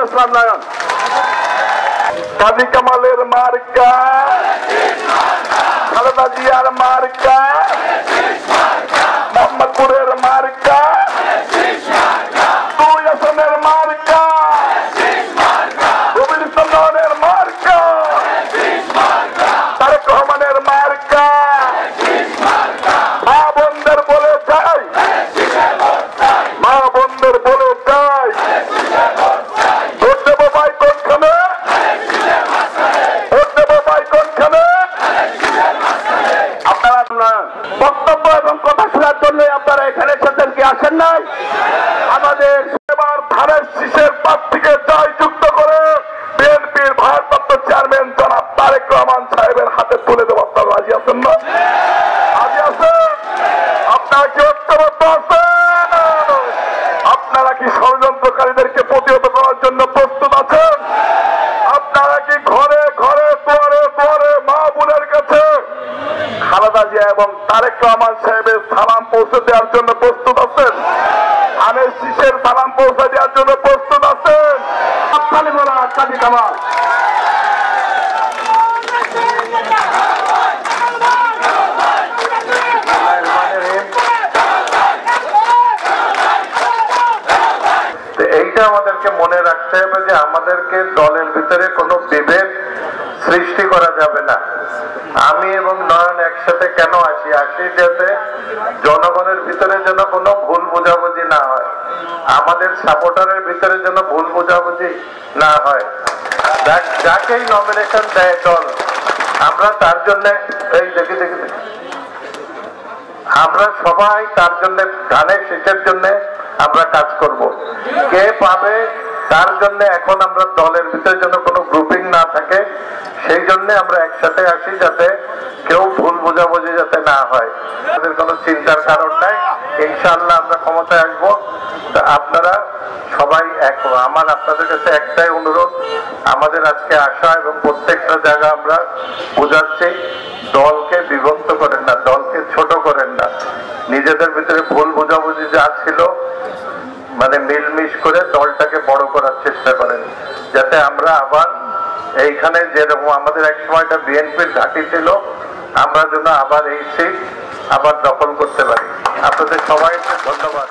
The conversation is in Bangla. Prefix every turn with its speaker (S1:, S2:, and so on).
S1: ইসলাম নয়ন। কাজী কামালের মার্কা, খালেদা জিয়ার মার্কা, মোহাম্মদপুরের মার্কা, দুই আসনের মার্কা, রবির চন্দ্রনের মার্কা, তারেক রহমানের মার্কা। মা বোনদের বলে যাই, মা বোনদের বলে যাই, ভোট দেবো ভাই কোনখানে, ভোট দেবো ভাই কোনখানে। আপনারা বক্তব্য এবং কথা শোনার জন্য আপনারা এখানে এসেছেন কি আসেন নাই? আমাদের এবার ধানের শীষের প্রার্থীকে জয়যুক্ত করে বিএনপির ভারপ্রাপ্ত চেয়ারম্যান জনাব তারেক রহমান সাহেবের হাতে তুলে দেবো। আপনারা রাজি আছেন না? রাজি আছেন? আপনারা কি ঐক্যবদ্ধ আছেন? আপনারা কি ষড়যন্ত্রকারীদেরকে প্রতিহত করার জন্য প্রস্তুত আছেন? আপনারা কি ঘরে ঘরে দুয়ারে দুয়ারে মা বোনের কাছে খালেদা জিয়া এবং তারেক রহমান সাহেবের সালাম পৌঁছে দেওয়ার জন্য প্রস্তুত আছেন? ধানের শীষের সালাম পৌঁছে দেওয়ার জন্য প্রস্তুত আছেন? কাজী কামাল।
S2: এইটা আমাদেরকে মনে রাখতে হবে যে আমাদেরকে দলের ভিতরে কোনো বিভেদ সৃষ্টি করা যাবে না। আমি এবং নয়ন একসাথে কেন আসি যাতে জনগণের ভিতরে যেন কোনো ভুল বোঝাবুঝি না হয়, আমাদের সাপোর্টারের ভিতরে যেন ভুল বোঝাবুঝি না হয়। যাকেই নমিনেশন দেয় দল, আমরা তার জন্য এই দেখি আমরা সবাই তার জন্য ধানের শীষের জন্য আমরা কাজ করব। কে পাবে তার জন্য এখন আমরা দলের ভিতরে যেন কোনো গ্রুপিং না থাকে, সেই জন্য আমরা একসাথে আসি যাতে কেউ ভুল বোঝাবুঝি যাতে না হয়। আমাদের কোনো চিন্তার কারণ নাই, ইনশাআল্লাহ আমরা ক্ষমতায় আসবো। আপনারা সবাই এক। আমার আপনাদের কাছে একটাই অনুরোধ, আমাদের আজকে আসা এবং প্রত্যেকটা জায়গা আমরা বোঝাচ্ছি, দলকে বিভক্ত করেন না, দলকে ছোট করেন না। নিজেদের ভিতরে ভুল বোঝাবুঝি যা ছিল মানে মিলমিশ করে দলটাকে বড় করার চেষ্টা করেন, যাতে আমরা আবার এইখানে যেরকম আমাদের এক সময়টা বিএনপির ঘাঁটি ছিল, আমরা যেন আবার এই সিট আবার দখল করতে পারি। আপনাদের সবাইকে ধন্যবাদ।